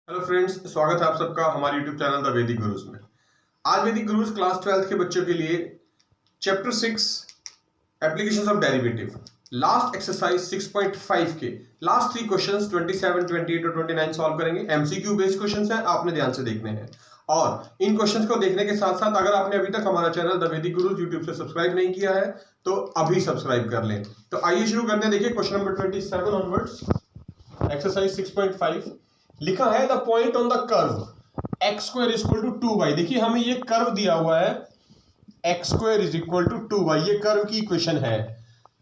Hello friends, स्वागत है आप सबका हमारे यूट्यूब चैनल द वैदिक गुरुज में। आज वैदिक गुरुज क्लास 12th के बच्चों के लिए chapter 6 applications of derivative last exercise 6.5 के लास्ट 3 क्वेश्चंस 27, 28 और 29 सॉल्व करेंगे। एमसीक्यू बेस्ड क्वेश्चंस हैं, आपने ध्यान से देखने हैं। और इन क्वेश्चंस को देखने के साथ साथ अगर आपने अभी तक हमारा चैनल द वैदिक गुरुज यूट्यूब से सब्सक्राइब नहीं किया है तो अभी सब्सक्राइब कर लें। तो आइए शुरू करते हैं। देखिए क्वेश्चन नंबर 27 ऑनवर्ड्स, एक्सरसाइज 6.5 लिखा है the point on the curve X square is equal to 2y। देखिए हमें ये कर्व दिया हुआ है X square is equal to 2y, ये कर्व की इक्वेशन है।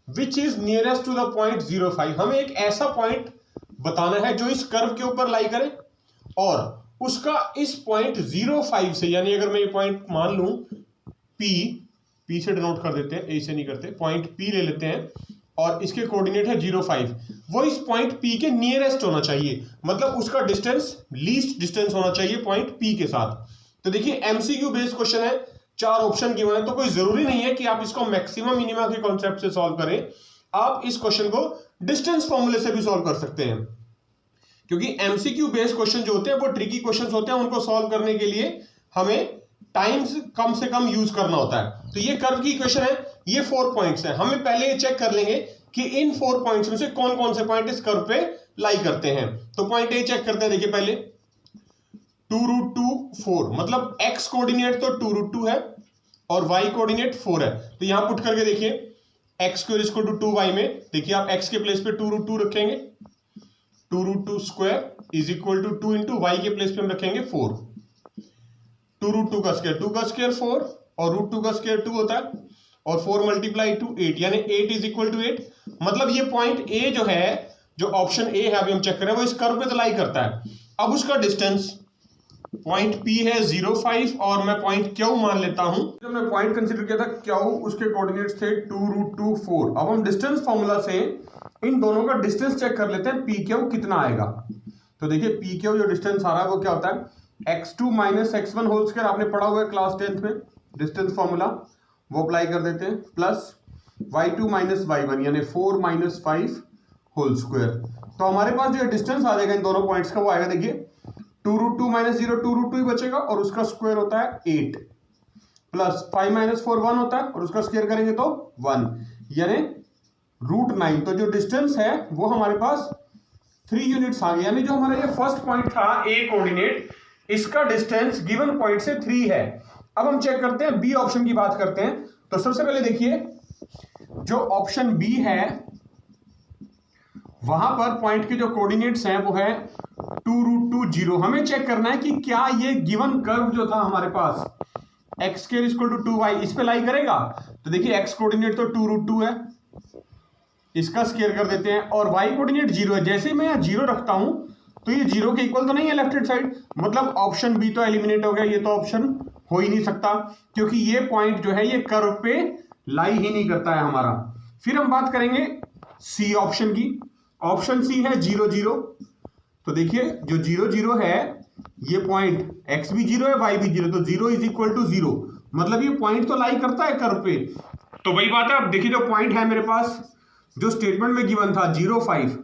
Which is nearest to the point 0,5। हमें एक ऐसा पॉइंट बताना है जो इस कर्व के ऊपर लाई करे और उसका इस पॉइंट 0,5 से, यानी अगर मैं ये पॉइंट मान लूं पी से डिनोट कर देते हैं, ए से नहीं करते, पॉइंट पी ले लेते हैं और इसके कोऑर्डिनेट है 0,5। वो इस पॉइंट P के नियरेस्ट होना चाहिए, मतलब उसका डिस्टेंस लीस्ट डिस्टेंस होना चाहिए पॉइंट P के साथ। तो देखिए एमसीक्यू बेस्ड क्वेश्चन है, 4 ऑप्शन गिवन है, तो कोई जरूरी नहीं है कि आप इसको मैक्सिमम मिनिमा के कॉन्सेप्ट से सॉल्व करें। आप इस क्वेश्चन को डिस्टेंस फॉर्मूले से भी सॉल्व कर सकते हैं, क्योंकि एमसीक्यू बेस्ड क्वेश्चन जो होते हैं वो ट्रिकी क्वेश्चन होते हैं। उनको सॉल्व करने के लिए हमें टाइम कम से कम यूज करना होता है। तो ये कर्व की इक्वेशन है, ये 4 पॉइंट्स हैं। हमें पहले ये चेक कर लेंगे कि इन 4 पॉइंट्स में से कौन कौन से पॉइंट इस कर्व पे लाई करते हैं। तो पॉइंट ए चेक करते हैं। देखिए पहले 2√2 4, मतलब x कोऑर्डिनेट तो 2√2 है और y कोऑर्डिनेट 4 है। तो यहां पुट करके देखिए x square is equal to 2y में, देखिए आप x के प्लेस पे 2√2 रखेंगे, 2√2 square is equal to 2 into y के प्लेस पे हम रखेंगे 4। 2√2 का स्क्वायर 2 का स्क्वायर 4 और √2 का स्क्वायर 2 होता है और 4 मल्टीप्लाई 2 8, यानी 8 इज इक्वल टू 8। मतलब ये पॉइंट ए जो है, जो ऑप्शन ए है अभी हम चेक करें, वो इस कर्व पे तो लाई करता है। अब उसका डिस्टेंस पॉइंट पी है 0,5 और मैं पॉइंट क्यू मान लेता हूं। जब मैं पॉइंट कंसीडर किया था क्यू, उसके कोऑर्डिनेट्स थे 2√2 4। अब हम डिस्टेंस फॉर्मूला से इन दोनों का डिस्टेंस चेक कर लेते हैं, पी क्यू कितना आएगा। तो देखिए पी क्यू जो डिस्टेंस आ रहा है वो क्या होता है, x2 minus x1 whole square, आपने पढ़ा हुआ है क्लास 10th में डिस्टेंस फॉर्मूला, वो अप्लाई कर देते हैं, प्लस y2 माइनस y1 यानी 4 माइनस 5 होल स्क्वायर। तो हमारे पास जो डिस्टेंस आ जाएगा इन दोनों पॉइंट्स का वो आएगा, देखिए 2√2 माइनस 0 2√2 ही बचेगा और उसका स्क्वायर होता है 8, प्लस 5 माइनस 4 1 होता है और उसका स्क्वायर करेंगे तो 1, यानी √9। तो जो डिस्टेंस है वो हमारे पास 3 यूनिट्स आ गए, यानी जो हमारा ये फर्स्ट पॉइंट था ए कोऑर्डिनेट, इसका डिस्टेंस गिवन पॉइंट से 3 है। अब हम चेक करते हैं बी ऑप्शन की बात करते हैं। तो सबसे पहले देखिए जो ऑप्शन बी है वहां पर पॉइंट के जो कोऑर्डिनेट्स हैं वो है 2√2 0। हमें चेक करना है कि क्या ये गिवन कर्व जो था हमारे पास x square equal to 2y इस पे लाई करेगा। तो देखिए x कोऑर्डिनेट तो 2√2 है, इसका स्क्वायर कर देते हैं और y कोऑर्डिनेट 0 है। जैसे मैं यहां 0 रखता हूं तो ये 0 के इक्वल तो नहीं है लेफ्ट हैंड साइड, मतलब ऑप्शन बी तो एलिमिनेट हो गया, ये तो ऑप्शन हो ही नहीं सकता क्योंकि ये पॉइंट जो है ये कर्व पे लाई ही नहीं करता है हमारा। फिर हम बात करेंगे सी ऑप्शन की। ऑप्शन सी है 0 0। तो देखिए जो 0 0 है ये पॉइंट x भी 0 है y भी 0, तो 0 इज इक्वल टू 0, मतलब ये पॉइंट तो लाई करता है कर्व पे। तो वही बात है, अब देखिए जो पॉइंट है मेरे पास जो स्टेटमेंट में गिवन था 0,5,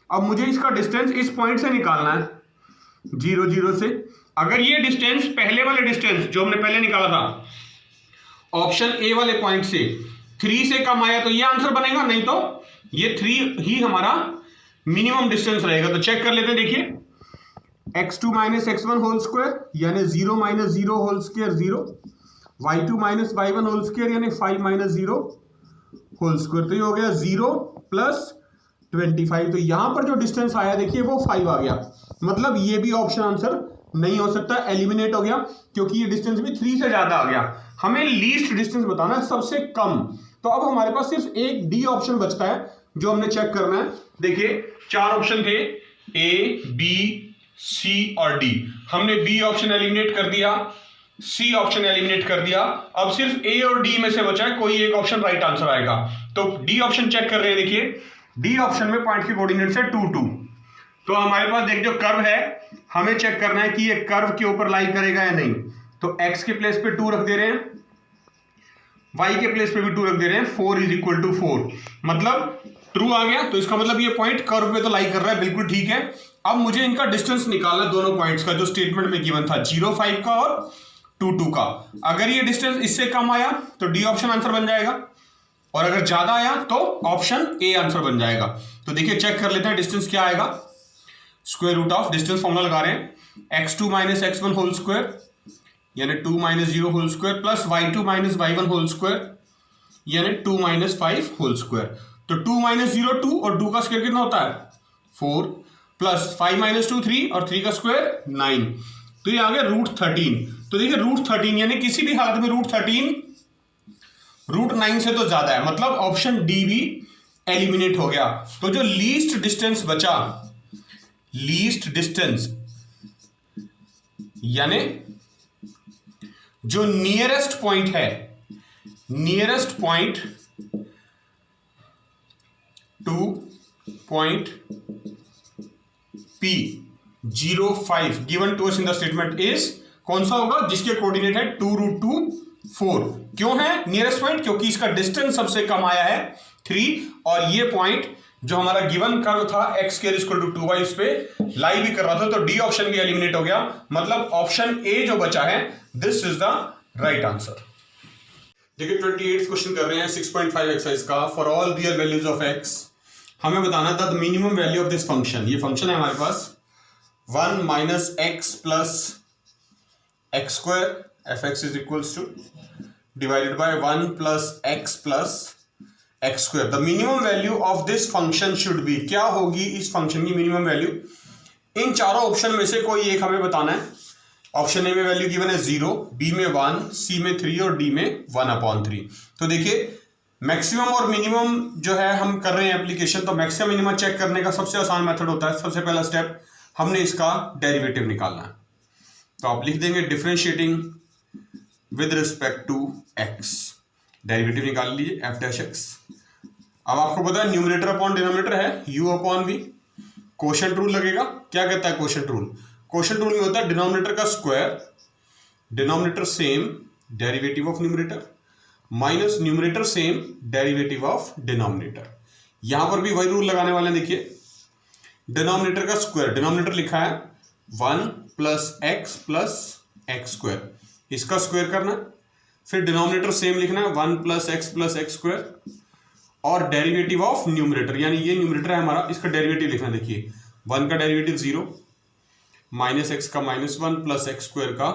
अब मुझे इसका डिस्टेंस इस पॉइंट से निकालना है 0 0 से। अगर ये डिस्टेंस पहले वाले डिस्टेंस जो हमने पहले निकाला था ऑप्शन ए वाले पॉइंट से 3 से कम आया तो ये आंसर बनेगा, नहीं तो ये 3 ही हमारा मिनिमम डिस्टेंस रहेगा। तो चेक कर लेते हैं। देखिए x2 minus x1 whole square यानी 0 minus 0 whole square 0, y2 minus y1 whole square यानी 5 माइनस 0 होल स्क्वायर। तो ये हो गया 0 प्लस 25। तो यहां पर जो डिस्टेंस आया देखिए वो 5 आ गया, मतलब ये भी ऑप्शन आंसर नहीं हो सकता, एलिमिनेट हो गया क्योंकि ये डिस्टेंस भी 3 से ज्यादा आ गया। हमें लीस्ट डिस्टेंस बताना है, सबसे कम। तो अब हमारे पास सिर्फ एक डी ऑप्शन बचता है जो हमने चेक करना है। देखिए 4 ऑप्शन थे ए बी सी और डी, हमने बी ऑप्शन एलिमिनेट कर दिया, सी ऑप्शन एलिमिनेट कर दिया, अब सिर्फ ए और डी में से बचा है, कोई एक ऑप्शन राइट आंसर आएगा। तो डी ऑप्शन चेक कर रहे हैं। देखिए डी ऑप्शन में पॉइंट के कोऑर्डिनेट्स है 2 2। तो हमारे पास देख जो कर्व है हमें चेक करना है कि ये कर्व के ऊपर लाई करेगा या नहीं। तो x के प्लेस पे 2 रख दे रहे हैं y के प्लेस पे भी 2 रख दे रहे हैं, 4 इज इक्वल टू 4, मतलब ट्रू आ गया। तो इसका मतलब ये पॉइंट कर्व पे तो लाई कर रहा है, बिल्कुल ठीक है। अब मुझे इनका डिस्टेंस निकालना दोनों पॉइंट्स का, जो स्टेटमेंट में गिवन था 0 5 का और 2 2 का। अगर ये डिस्टेंस इससे कम आया तो डी ऑप्शन आंसर बन जाएगा, और अगर ज्यादा आया तो ऑप्शन ए आंसर बन जाएगा। तो देखिए चेक कर लेते हैं डिस्टेंस क्या आएगा। Square root of distance formula लगा रहे हैं, x2 minus x1 whole square यानी 2 minus 0 whole square plus y2 minus y1 whole square यानी 2 माइनस 5 होल स्क्वायर। तो 2 माइनस 0 2 और 2 का स्क्वायर कितना होता है 4, प्लस 5 माइनस 2 3 और 3 का स्क्वायर 9, तो ये आ गया रूट 13। तो देखिए रूट 13 यानी किसी भी हालत में रूट 13 रूट 9 से तो ज्यादा है, मतलब ऑप्शन डी भी एलिमिनेट हो गया। तो जो लीस्ट डिस्टेंस बचा, लीस्ट डिस्टेंस यानी जो नियरेस्ट पॉइंट है, nearest point to point P 05 given to us in the statement is, कौन सा होगा, जिसके कोऑर्डिनेट है 2 रूट 2 4। क्यों है नियरेस्ट पॉइंट, क्योंकि इसका डिस्टेंस सबसे कम आया है 3, और ये पॉइंट जो हमारा गिवन कर्व था x square equal to 2y, इस पे लाई भी कर रहा था। तो डी ऑप्शन भी एलिमिनेट हो गया, मतलब ऑप्शन ए जो बचा है this is the right answer. देखिए 28 क्वेश्चन कर रहे हैं 6.5 एक्सरसाइज का। For all real values of x हमें बताना था the minimum value of this function. ये फंक्शन है हमारे पास 1 minus X plus X square F x is equals two divided by 1 plus X square. The minimum value of this function should be, क्या होगी इस function की minimum value. इन चारों option में से कोई एक हमें बताना है। ऑप्शन ए में वैल्यू गिवन है 0, बी में 1, सी में 3 और डी में 1/3। तो देखिए मैक्सिमम और मिनिमम जो है हम कर रहे हैं एप्लीकेशन, तो मैक्सिमम मिनिमम चेक करने का सबसे आसान मेथड होता है, सबसे पहला स्टेप हमने इसका डेरिवेटिव निकालना है। तो आप लिख देंगे differentiating with respect to X, derivative निकाल लीजिए एफ डैश एक्स। अब आपको पता है न्यूमरेटर अपॉन डिनोमिनेटर है u upon v, quotient rule लगेगा। क्या कहता है कोशेंट रूल, कोशेंट रूल में होता है डिनोमिनेटर का square, denominator same derivative of numerator, minus numerator same derivative of denominator. यहां पर भी वही रूल लगाने वाले हैं। देखिए डिनोमिनेटर का स्क्वायर, डिनोमिनेटर लिखा है 1 प्लस एक्स स्क्वायर, इसका स्क्वायर करना है, फिर डिनोमिनेटर सेम लिखना है 1 प्लस एक्स स्क्वायर, और डेरिवेटिव ऑफ न्यूमरेटर यानी ये न्यूमरेटर है हमारा, इसका डेरिवेटिव लिखना है। देखिए 1 का डेरिवेटिव 0, माइनस एक्स का -1 प्लस एक्स स्क्वायर का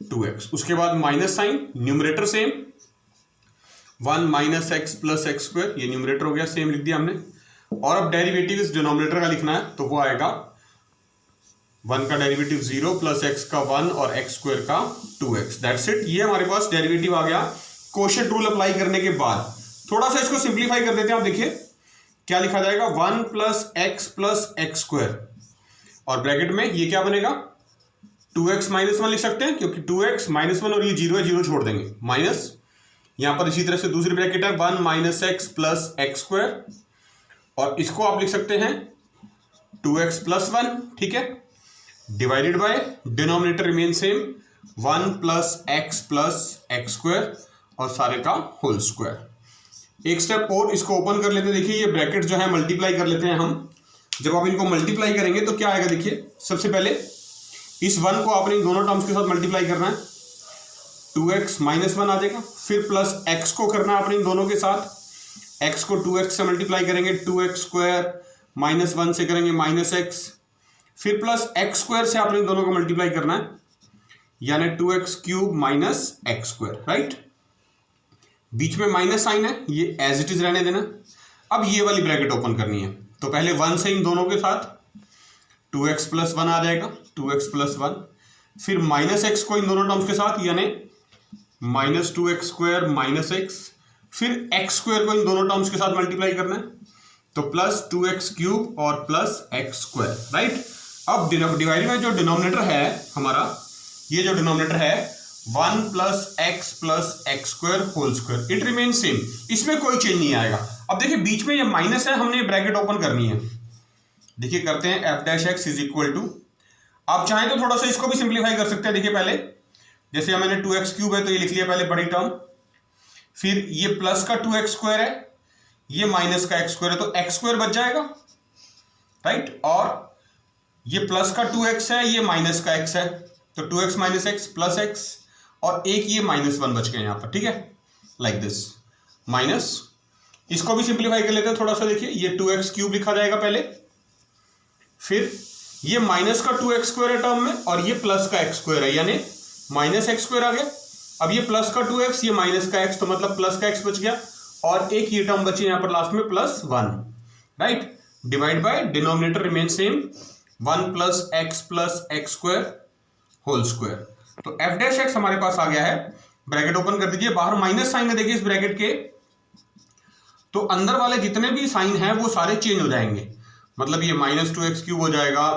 2x, उसके बाद minus sine, numerator same 1 minus X plus X square, ये न्यूमरेटर हो गया सेम लिख दिया हमने, और अब डेरिवेटिव इस डिनोमिनेटर का लिखना है, तो वो आएगा 1 का डेरिवेटिव 0 प्लस एक्स का 1 और एक्स स्क्वायर का 2x, दैट्स इट। ये हमारे पास डेरिवेटिव आ गया। कोशेंट रूल अप्लाई करने के बाद थोड़ा सा इसको सिंप्लीफाई कर देते हैं। आप देखिए क्या लिखा जाएगा 1 प्लस एक्स स्क्वायर, और ब्रैकेट में ये क्या बनेगा 2x माइनस 1 लिख सकते हैं, क्योंकि 2x माइनस 1 और ये 0 है, 0 छोड़ देंगे, माइनस यहां पर इसी तरह से दूसरी ब्रैकेट है 1 minus X plus X square, और इसको आप लिख सकते हैं 2x प्लस 1, ठीक है, divided by denominator remain same 1 plus X square और सारे का होल स्क्वायर। एक स्टेप और इसको ओपन कर लेते हैं। देखिए ये ब्रैकेट जो है मल्टीप्लाई कर लेते हैं हम। जब आप इनको मल्टीप्लाई करेंगे तो क्या आएगा, देखिए सबसे पहले इस 1 को आपने इन दोनों टर्म्स के साथ मल्टीप्लाई करना है, 2x माइनस 1 आ जाएगा, फिर प्लस x को करना है आपने इन दोनों के साथ, x को 2x से मल्टीप्लाई करेंगे, 2x स्क्वायर माइनस 1 से करेंगे माइनस x, फिर प्लस x स्क्वायर से आपने इन दोनों को मल्टीप्लाई करना है, यानी 2x cube minus X square, right. बीच में माइनस साइन है, ये एज इट इज रहने देना। अब ये वाली ब्रैकेट ओपन करनी है, तो पहले 1 से इन दोनों के साथ 2x प्लस 1 आ जाएगा, 2x प्लस 1, फिर माइनस एक्स को इन दोनों टर्म्स के साथ यानी minus 2x square minus x, फिर एक्स स्क्वायर को इन दोनों टर्म्स के साथ मल्टीप्लाई करना है, तो प्लस 2x क्यूब और प्लस एक्स स्क्वायर, राइट। अब डिवाइड में जो डिनोमिनेटर है हमारा, ये जो डिनोमिनेटर है 1 plus X square whole square, it remain same, इसमें कोई चेंज नहीं आएगा। अब देखिए बीच में ये माइनस है, हमने ब्रैकेट ओपन करनी है। देखिए करते हैं F dash X is equal to, आप चाहें तो थोड़ा सा इसको भी सिंप्लीफाई कर सकते हैं। देखिए पहले जैसे मैंने 2x क्यूब है तो ये लिख लिया पहले बड़ी टर्म, फिर ये प्लस का 2x स्क्वायर है, ये माइनस का x स्क्वायर है, तो x स्क्वायर बच जाएगा, राइट। और ये प्लस का 2x है, ये माइनस का x है, तो 2x minus x plus x, और एक ये -1 बच गया यहां पर, ठीक है, लाइक दिस माइनस। इसको भी सिंप्लीफाई कर लेते हैं थोड़ा सा, देखिए ये 2x क्यूब लिखा जाएगा पहले, फिर ये माइनस का 2x स्क्वायर है टर्म में, और ये प्लस का x स्क्वायर है, यानी माइनस x स्क्वायर आ गया। अब ये प्लस का 2x, ये माइनस का x, तो मतलब प्लस का x बच गया, और एक ये टर्म बची यहां पर लास्ट में +1, right. Divide by denominator remain same, 1 + x square whole square. तो f डैश x हमारे पास आ गया है। ब्रैकेट ओपन कर दीजिए, बाहर माइनस साइन है देखिए इस ब्रैकेट के, तो अंदर वाले जितने भी साइन हैं वो सारे चेंज हो जाएंगे, मतलब ये -2x क्यूब हो जाएगा,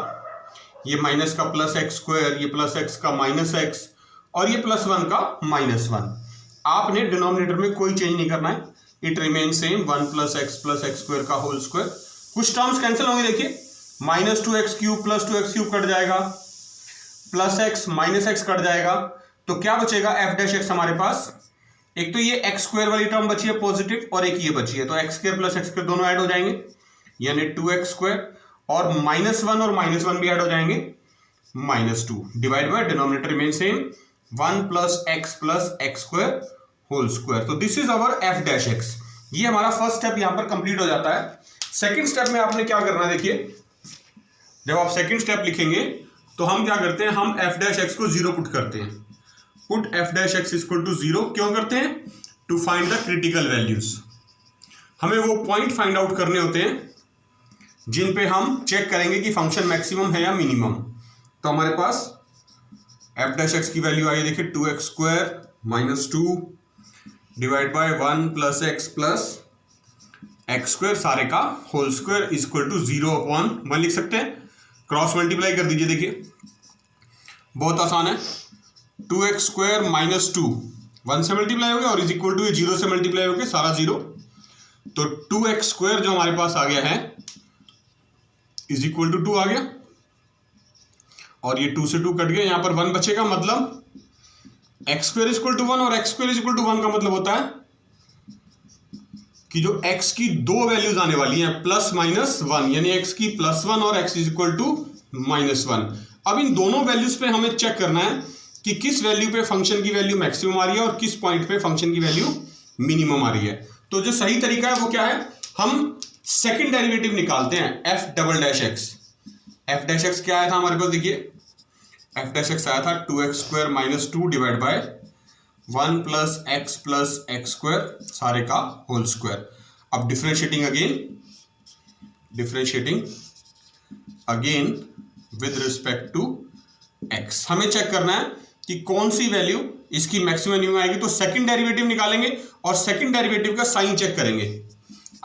ये माइनस का +x स्क्वायर, ये +x का -x, और ये +1 का -1। आपने डिनोमिनेटर में कोई चेंज नहीं करना है, it remain same, 1 + x square का होल स्क्वायर। कुछ टर्म्स कैंसिल होंगे, देखिए -2x cube +2x cube cut जाएगा, +x -x कट जाएगा, तो क्या बचेगा f डैश x हमारे पास, एक तो ये x स्क्वायर वाली टर्म बची है पॉजिटिव, और एक ये बची है, तो x स्क्वायर + x स्क्वायर दोनों ऐड हो जाएंगे, यानी 2x स्क्वायर, और -1 और -1 भी ऐड हो जाएंगे, -2, divide by denominator remain same, 1 + x square whole square. तो this is our f dash x। ये हमारा फर्स्ट स्टेप यहां पर कंप्लीट हो जाता है। सेकंड स्टेप में आपने क्या करना है, देखिए जब आप सेकंड स्टेप लिखेंगे तो हम क्या करते हैं, हम f डैश x को 0 पुट करते हैं। Put f dash x equal to 0 क्यों करते हैं, to find the critical values. हमें वो पॉइंट फाइंड आउट करने होते हैं जिन पे हम चेक करेंगे कि फंक्शन मैक्सिमम है या मिनिमम। तो हमारे पास f डैश x की वैल्यू आई, देखिए 2x square -2 divide by 1 + x square सारे का होल स्क्वायर इक्वल टू 0/1 लिख सकते हैं। क्रॉस मल्टीप्लाई कर दीजिए, देखिए बहुत आसान है, 2x स्क्वायर -2 1 से मल्टीप्लाई हो गया, और इज इक्वल टू 0 से मल्टीप्लाई हो गया, सारा 0, तो 2x स्क्वायर जो हमारे पास आ गया है इज इक्वल टू 2 आ गया, और ये 2 से 2 कट गया, यहां पर 1 बचेगा, मतलब x स्क्वायर इक्वल टू 1 और x स्क्वायर इक्वल टू 1 का मतलब होता है कि जो x की दो वैल्यूज आने वाली हैं +-1, यानी x की +1 और x इज इक्वल टू -1। अब इन दोनों वैल्यूज पे हमें चेक करना है कि किस वैल्यू पे फंक्शन की वैल्यू मैक्सिमम आ रही है और किस पॉइंट पे फंक्शन की वैल्यू मिनिमम आ रही है। तो जो सही तरीका है वो क्या है, हम सेकंड डेरिवेटिव निकालते हैं, f double dash x। f dash x क्या आया था हमारे पास, देखिए f डैश x आया था 2x square -2 divide by 1 + x square सारे का होल स्क्वायर। अब differentiating again with respect to x, हमें चेक करना है कि कौन सी वैल्यू इसकी मैक्सिमम मिनिमम आएगी। तो सेकंड डेरिवेटिव निकालेंगे और सेकंड डेरिवेटिव का साइन चेक करेंगे,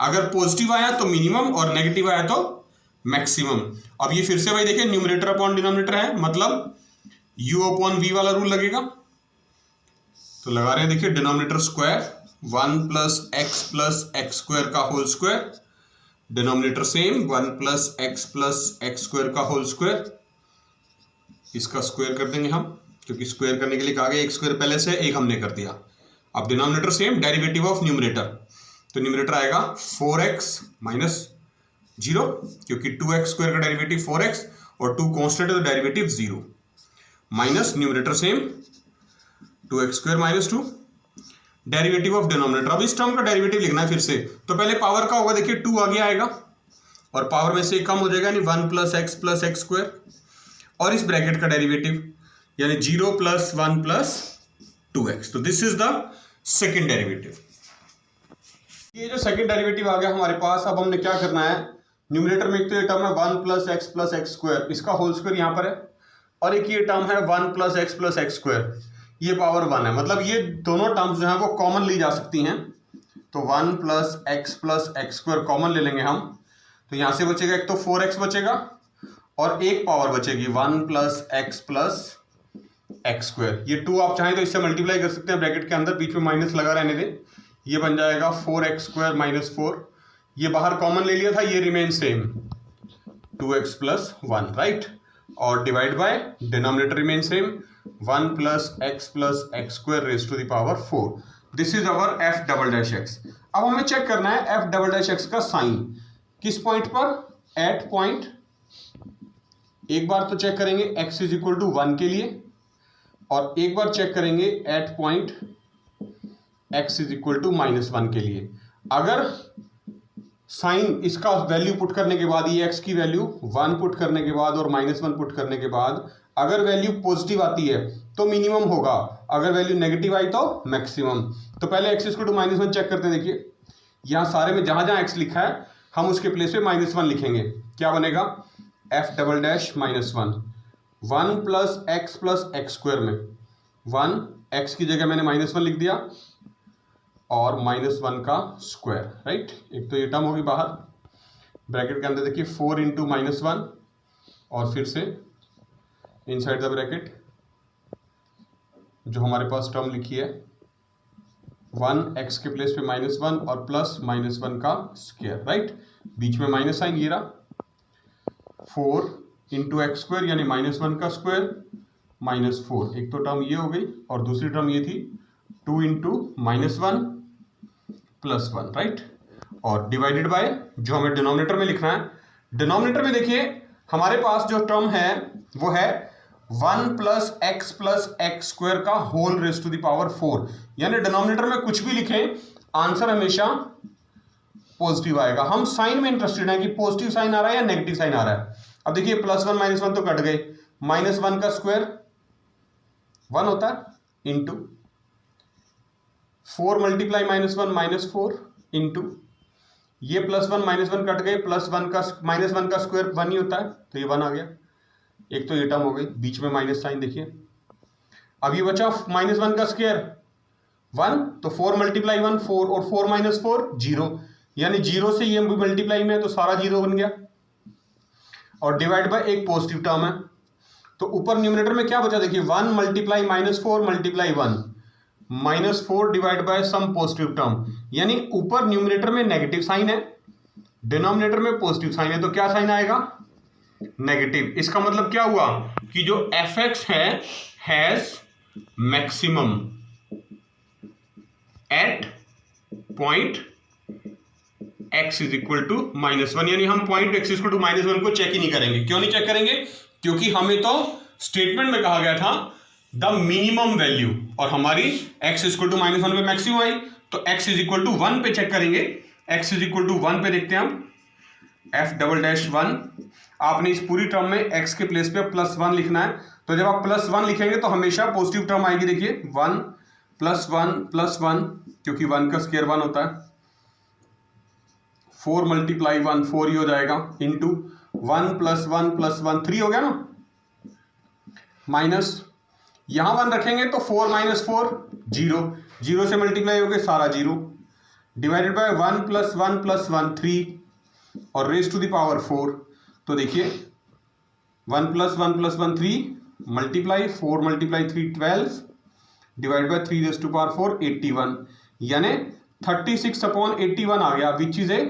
अगर पॉजिटिव आया तो मिनिमम और नेगेटिव आया तो मैक्सिमम। अब ये फिर से भाई देखिए न्यूमरेटर अपॉन डिनोमिनेटर है, मतलब u/v वाला रूल लगेगा, तो लगा रहे हैं, देखिए डिनोमिनेटर स्क्वायर 1 + x स्क्वायर का whole square, denominator same 1 + x square का होल स्क्वायर, इसका स्क्वायर कर देंगे हम, क्योंकि स्क्वायर करने के लिए कहा गया एक स्क्वायर पहले से, एक हमने कर दिया। अब denominator same, derivative of numerator, तो न्यूमरेटर आएगा 4x - 0, क्योंकि 2x स्क्वायर का डेरिवेटिव 4x और 2 कांस्टेंट है तो derivative 0, minus numerator same 2x square -2 derivative of denominator. अब इस टर्म का डेरिवेटिव लिखना है फिर से, तो पहले पावर का होगा, देखिए 2 आगे आएगा और पावर में से कम हो जाएगा, यानी 1 + x स्क्वायर, और इस ब्रैकेट का डेरिवेटिव यानी 0 + 1 + 2x। तो this is the second derivative. ये जो सेकेंड डेरिवेटिव आ गया हमारे पास, अब हमने क्या करना है, न्यूमरेटर में एक तो ये टर्म है 1 + x स्क्वायर, इसका होल स्क्वायर यहाँ पर है, और एक ये टर्म है 1 + x स्क्वायर, ये पावर 1 है, मतलब ये दोनों टर्म्स जो है वो कॉमन ली जा सकती हैं। तो 1 + x स्क्वायर कॉमन ले लेंगे हम, तो यहाँ से बचेगा एक तो 4x बचेगा और एक पावर बचेगी 1 + x स्क्वायर। ये 2 आप चाहें तो इससे मल्टीप्लाई कर सकते हैं ब्रैकेट के अंदर, बीच में माइनस लगा रहने दें, ये बन जाएगा 4x स्क्वायर -4, ये बाहर कॉमन ले लिया था, ये रिमेन सेम 2x + 1, राइट, और divide by denominator remain same 1 + x square raise to the power 4। This is our F double dash X. अब हमें चेक करना है एफ डबल डैश एक्स का साइन किस पॉइंट पर, एट पॉइंट, एक बार तो चेक करेंगे x इज इक्वल टू 1 के लिए, और एक बार चेक करेंगे at point x is equal to -1 के लिए। अगर साइन इसका वैल्यू पुट करने के बाद, ये x की वैल्यू 1 पुट करने के बाद और -1 पुट करने के बाद अगर वैल्यू पॉजिटिव आती है तो मिनिमम होगा, अगर वैल्यू नेगेटिव आई तो मैक्सिमम। तो पहले x इक्वल टू -1 चेक करते हैं। देखिए यहां सारे में जहां जहां x लिखा है हम उसके प्लेस पे -1 लिखेंगे। क्या बनेगा, F double dash -1, 1 plus X square में 1 x की जगह मैंने -1 लिख दिया और -1 का स्क्वायर, राइट। एक तो ये टर्म होगी बाहर, ब्रैकेट के अंदर देखिए 4 इंटू -1 और फिर से इनसाइड द ब्रैकेट जो हमारे पास टर्म लिखी है 1 x के प्लेस पे -1 और प्लस -1 का स्क्वायर, राइट। बीच में माइनस साइन ये रहा, 4 इंटू एक्स स्क्वायर यानी -1 का स्क्वायर -4, एक तो टर्म ये हो गई और दूसरी टर्म ये थी 2 इंटू -1 प्लस 1, राइट। और डिवाइडेड बाय जो हमें डिनोमिनेटर में लिखना है, डिनोमिनेटर में देखिए हमारे पास जो टर्म है वो है 1 प्लस एक्स स्क्वायर का whole raise to the power 4, यानी डिनोमिनेटर में कुछ भी लिखें आंसर हमेशा पॉजिटिव आएगा। हम साइन में इंटरेस्टेड हैं कि पॉजिटिव साइन आ रहा है या नेगेटिव साइन आ रहा है। अब देखिए +1 -1 तो कट गए, -1 का स्क्वायर 1 होता है इंटू 4 मल्टीप्लाई -1 -4 इंटू ये +1 -1 कट गए, +1 का -1 का स्क्वायर 1 ही होता है तो ये 1 आ गया। एक तो ये टर्म हो गई, बीच में माइनस साइन देखिए। अब ये बचा -1 का स्क्वायर 1, तो 4 मल्टीप्लाई 1 4 और 4 - 4 0, यानी 0 से ये मल्टीप्लाई में तो सारा 0 बन गया और डिवाइड बाय एक पॉजिटिव टर्म है। तो ऊपर न्यूमरेटर में क्या बचा देखिए 1 multiply -4 multiply 1 -4 divide by some positive term, यानी ऊपर न्यूमरेटर में नेगेटिव साइन है, डिनोमिनेटर में पॉजिटिव साइन है, तो क्या साइन आएगा, नेगेटिव। इसका मतलब क्या हुआ कि जो fx है has maximum at point x is equal to -1, यानी हम पॉइंट x इक्वल टू -1 को चेक ही नहीं करेंगे। क्यों नहीं चेक करेंगे, क्योंकि हमें तो स्टेटमेंट में कहा गया था द मिनिमम वैल्यू, और हमारी x इक्वल टू -1 पे मैक्सिमम आई, तो x इज इक्वल टू 1 पे चेक करेंगे। x इज इक्वल टू 1 पे देखते हैं हम, f डबल डैश 1, आपने इस पूरी टर्म में x के प्लेस पे +1 लिखना है। तो जब आप +1 लिखेंगे तो हमेशा पॉजिटिव टर्म आएगी। देखिए 1 + 1 + 1, क्योंकि 1 का स्क्वायर 1 होता है, 4 मल्टीप्लाई 1 4 ही हो जाएगा, इंटू 1 + 1 + 1 3 हो गया ना, माइनस यहां 1 रखेंगे तो 4 - 4 0, 0 से मल्टीप्लाई हो गए सारा 0, डिवाइडेड बाय 1 + 1 + 1 3 और रेज टू द पावर 4। तो देखिए 1 + 1 + 1 3 multiply 4 × 3 12 divide by 3 raise to power 4 81, यानी 36/81 आ गया, which is a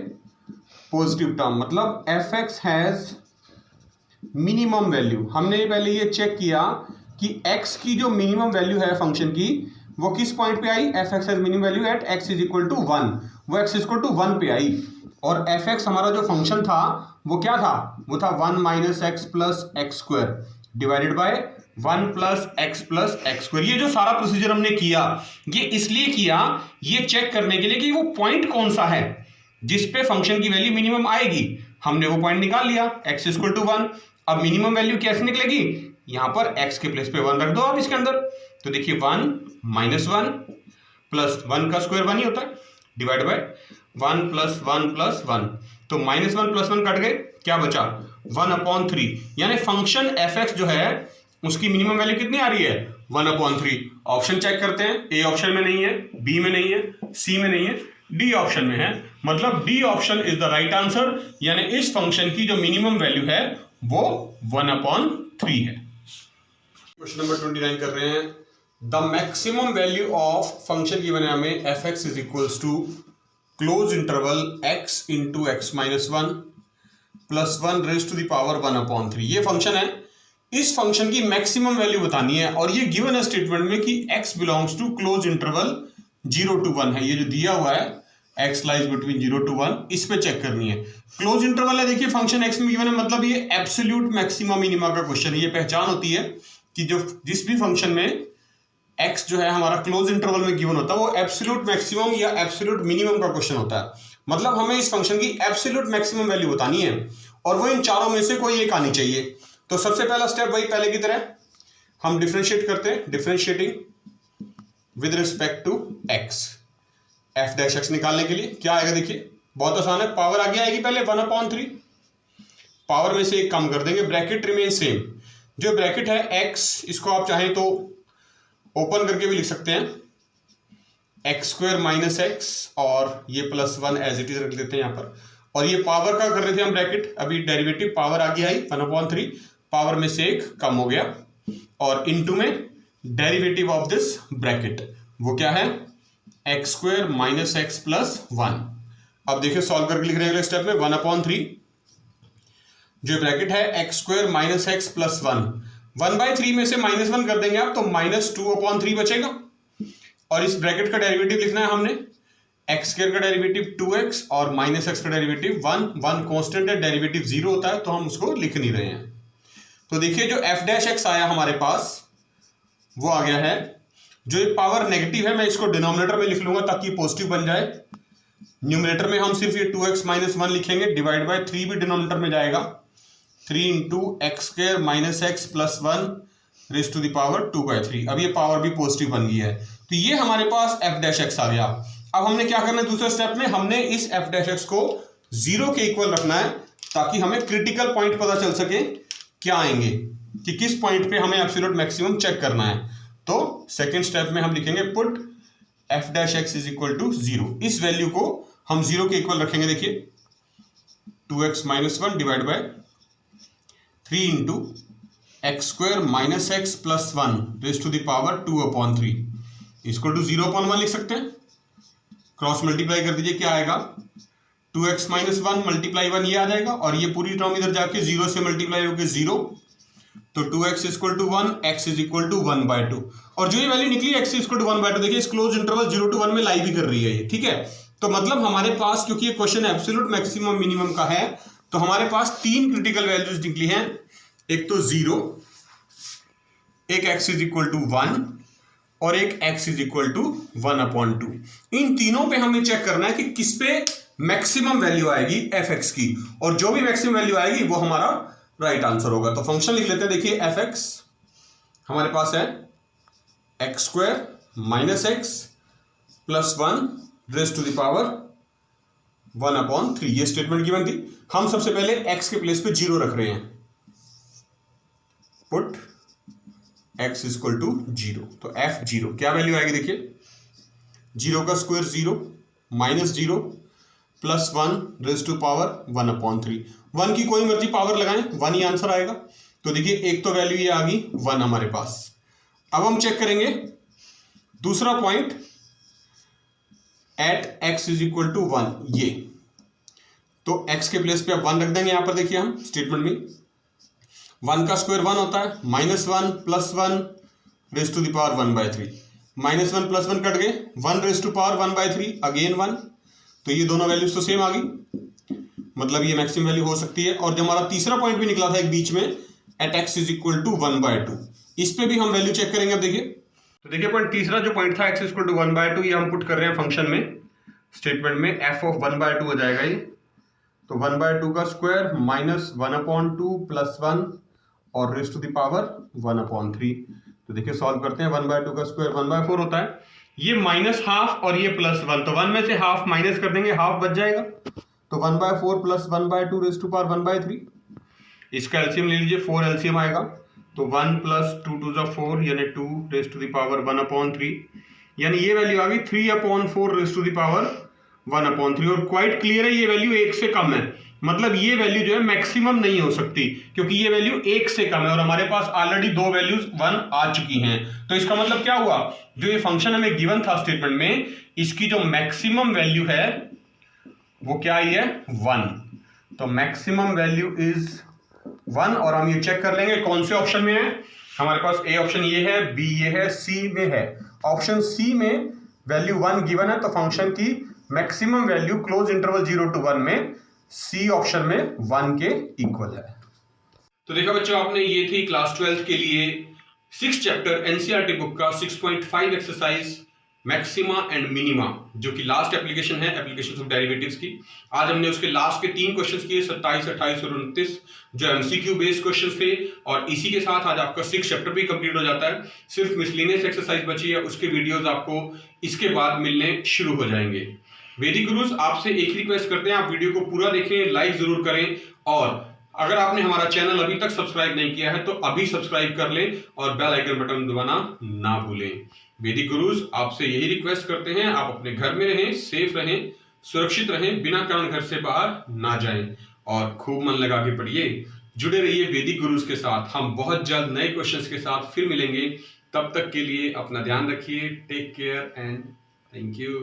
positive term. मतलब fx हैज मिनिमम वैल्यू। हमने पहले ये चेक किया कि x की जो मिनिमम वैल्यू है फंक्शन की वो किस पॉइंट पे आई, fx has minimum value at x is equal to 1, वो x इक्वल टू 1 पे आई। और fx हमारा जो फंक्शन था वो क्या था, वो था 1 - x + x² divided by 1 + x + x²। ये जो सारा प्रोसीजर हमने किया ये इसलिए किया, ये चेक करने के लिए कि वो पॉइंट कौन सा है जिस पे फंक्शन की वैल्यू मिनिमम आएगी। हमने वो पॉइंट निकाल लिया, x इक्वल टू 1। अब मिनिमम वैल्यू कैसे निकलेगी, यहां पर x के प्लेस पे 1 रख दो आप इसके अंदर। तो देखिए 1 - 1 प्लस 1 का स्क्वायर 1 ही होता है, डिवाइड बाय 1 + 1 + 1, तो -1 + 1 कट गए, क्या बचा 1/3, यानी फंक्शन fx जो है उसकी मिनिमम वैल्यू कितनी आ रही है 1/3। ऑप्शन चेक करते हैं, ए ऑप्शन में नहीं है, बी में नहीं है, सी में नहीं है, डी ऑप्शन में है, मतलब D option is the right answer, यानी इस फंक्शन की जो मिनिमम वैल्यू है वो 1/3 है। क्वेश्चन नंबर 29 कर रहे हैं, the maximum value of function given है हमें fx इज equals to close interval x × x - 1 + 1 raise to the power 1/3। ये फंक्शन है, इस फंक्शन की मैक्सिमम वैल्यू बतानी है और ये गिवन है स्टेटमेंट में कि x belongs to close interval 0 to 1 है, ये जो दिया हुआ है x लाइज बिटवीन 0 to 1, इस पे चेक करनी है। क्लोज इंटरवल है, देखिए फंक्शन x में गिवन है, मतलब ये एब्सोल्यूट मैक्सिमा मिनिमा का क्वेश्चन है। ये पहचान होती है कि जो जिस भी फंक्शन में x जो है हमारा क्लोज इंटरवल में गिवन होता है वो एब्सोल्यूट मैक्सिमम या एब्सोल्यूट मिनिमम का क्वेश्चन होता है। मतलब हमें इस फंक्शन की एब्सोल्यूट मैक्सिमम वैल्यू बतानी है और वो इन चारों में से कोई एक आनी चाहिए। तो सबसे पहला स्टेप वही पहले की तरह हम डिफरेंशिएट करते हैं, differentiating with respect to x। f dash x निकालने के लिए क्या आएगा, देखिए बहुत आसान है, पावर आगे आएगी पहले 1/3, पावर में से एक कम कर देंगे, ब्रैकेट रिमेन सेम। जो ब्रैकेट है x, इसको आप चाहें तो ओपन करके भी लिख सकते हैं, x² - x और ये +1 एज इट इज रख देते हैं यहाँ पर। और ये पावर का कर रहे थे हम ब्रैकेट, अभी डेरिवेटिव पावर आगे आई 1/3, पावर में से एक कम हो गया और इनटू में डेरिवेटिव ऑफ दिस ब्रैकेट, वो क्या है x² - x + 1। अब देखिए सॉल्व करके लिख रहे हैं अगले स्टेप में 1/3, जो ब्रैकेट है x² - x + 1, 1/3 में से -1 कर देंगे आप तो -2/3 बचेगा। और इस ब्रैकेट का डेरिवेटिव लिखना है हमने, x² का डेरिवेटिव 2x और -x का डेरिवेटिव 1, 1 कांस्टेंट है, डेरिवेटिव 0 होता है तो हम उसको लिख नहीं रहे हैं। तो देखिए जो f डैश x आया हमारे पास वो आ गया है, जो ये पावर नेगेटिव है मैं इसको डिनोमिनेटर में लिख लूंगा ताकि पॉजिटिव बन जाए। न्यूमरेटर में हम सिर्फ ये 2x - 1 लिखेंगे, डिवाइड बाय 3 भी डिनोमिनेटर में जाएगा, 3 × x² - x + 1 raise to the power 2/3। अब ये पावर भी पॉजिटिव बन गई है, तो ये हमारे पास f डैश x आ गया। अब हमने क्या करना है दूसरे स्टेप में, हमने इस f डैश x को 0 के इक्वल रखना है ताकि हमें क्रिटिकल पॉइंट पता चल सके क्या आएंगे, कि किस पॉइंट पे हमें एब्सोल्यूट मैक्सिमम चेक करना है। तो सेकंड स्टेप में हम लिखेंगे पुट f डैश x = 0। इस वैल्यू को हम 0 के इक्वल रखेंगे, देखिए 2x - 1 divide by 3 × x² - x + 1 raise to the power 2/3 = 0/1 लिख सकते हैं। क्रॉस मल्टीप्लाई कर दीजिए, क्या आएगा 2x - 1 × 1 ये आ जाएगा और ये पूरी टर्म इधर जाके 0 से मल्टीप्लाई होकर 0, तो 2x = 1, x = 1/2। और जो ये वैल्यू निकली x = 1/2, देखिए इस क्लोज इंटरवल 0 to 1 में लाई भी कर रही है ये, ठीक है। तो मतलब हमारे पास, क्योंकि ये क्वेश्चन एब्सोल्यूट मैक्सिमम मिनिमम का है, तो हमारे पास 3 क्रिटिकल वैल्यूज निकली हैं, एक तो 0, एक x = 1 और एक x = 1/2। इन तीनों पे हमें चेक करना है कि किस पे मैक्सिमम वैल्यू आएगी fx की, और जो भी मैक्सिमम वैल्यू आएगी वो हमारा राइट आंसर होगा। तो फंक्शन लिख लेते हैं, देखिए fx हमारे पास है x² - x + 1 raise to the power 1/3। ये स्टेटमेंट गिवन थी। हम सबसे पहले x के प्लेस पे 0 रख रहे हैं, पुट x = 0, तो f0 क्या वैल्यू आएगी, देखिए 0 का स्क्वायर 0, -0 + 1 रेज़ टू पावर 1/3। 1 की कोई मर्जी पावर लगाएं, 1 ही आंसर आएगा। तो देखिए एक तो वैल्यू ये आ गई 1 हमारे पास। अब हम चेक करेंगे दूसरा पॉइंट एट x = 1, ये तो x के प्लेस पे अब 1 रख देंगे। यहां पर देखिए हम स्टेटमेंट में 1 का स्क्वायर 1 होता है, -1 + 1 raise to the power 1/3, -1 + 1 cut गए, 1 रेज़ टू पावर 1/3 अगेन 1, तो ये दोनों वैल्यूज तो सेम आ गई, मतलब ये मैक्सिमम वैल्यू हो सकती है। और जो हमारा तीसरा पॉइंट भी निकला था एक बीच में एट x = 1/2, इस पे भी हम वैल्यू चेक करेंगे। अब देखिए, तो देखिए पॉइंट तीसरा जो पॉइंट था x = 1/2, ये हम पुट कर रहे हैं फंक्शन में, स्टेटमेंट में f of 1/2 हो जाएगा ये, तो 1/2 का स्क्वायर -1/2 + 1 और रेज़ टू द पावर 1/3। तो देखिए सॉल्व करते हैं, 1/2 का स्क्वायर 1/4 होता है, ये -½ और ये +1, तो 1 में से हाफ माइनस कर देंगे, हाफ बच जाएगा, तो 1/4 + 1/2 रेज़ टू पावर 1/3। इसका एलसीएम ले लीजिए, 4 एलसीएम आएगा, तो 1 + 2 × 4 यानी 2 रेज़ टू द पावर 1/3, यानी ये वैल्यू आ गई 3/4 रेज़ टू द पावर 1/3। और क्वाइट क्लियर है ये वैल्यू 1 से कम है, मतलब ये वैल्यू जो है मैक्सिमम नहीं हो सकती, क्योंकि ये वैल्यू 1 से कम है और हमारे पास ऑलरेडी 2 वैल्यूज 1 आ चुकी हैं। तो इसका मतलब क्या हुआ, जो ये फंक्शन हमें गिवन था स्टेटमेंट में, इसकी जो मैक्सिमम वैल्यू है वो क्या आई है 1, तो मैक्सिमम वैल्यू इज 1। और हम ये चेक कर लेंगे कौन से ऑप्शन में है, हमारे पास ए ऑप्शन ये है, बी ये है, सी में है। ऑप्शन सी में वैल्यू 1 गिवन है, तो फंक्शन की maximum value close interval 0 to 1 में सी ऑप्शन में 1 के इक्वल है। तो देखा बच्चों आपने, ये थी क्लास 12 के लिए 6 चैप्टर एनसीईआरटी बुक का 6.5 एक्सरसाइज मैक्सिमा एंड मिनिमा, जो कि लास्ट एप्लीकेशन है एप्लीकेशन ऑफ डेरिवेटिव्स की। आज हमने उसके लास्ट के 3 क्वेश्चंस किए, 27, 28 और 29, जो एमसीक्यू बेस्ड क्वेश्चंस थे। और इसी के साथ आज आपका 6 चैप्टर भी कंप्लीट हो जाता है। सिर्फ मिसलिनियस एक्सरसाइज बची है, उसके वीडियोस आपको इसके बाद मिलने शुरू हो जाएंगे। वैदिक गुरुज आपसे एक रिक्वेस्ट करते हैं, आप वीडियो को पूरा देखें, लाइक जरूर करें, और अगर आपने हमारा चैनल अभी तक सब्सक्राइब नहीं किया है तो अभी सब्सक्राइब कर लें और बेल आइकन बटन दबाना ना भूलें। वैदिक गुरुज आपसे यही रिक्वेस्ट करते हैं, आप अपने घर में रहें, सेफ रहें, सुरक्षित रहें, बिना कारण घर से बाहर ना जाएं और खूब मन लगा के पढ़िए। जुड़े रहिए वैदिक गुरुज के साथ। हम बहुत जल्द नए क्वेश्चंस के साथ फिर मिलेंगे। तब तक के लिए अपना ध्यान रखिए। Take care and thank you.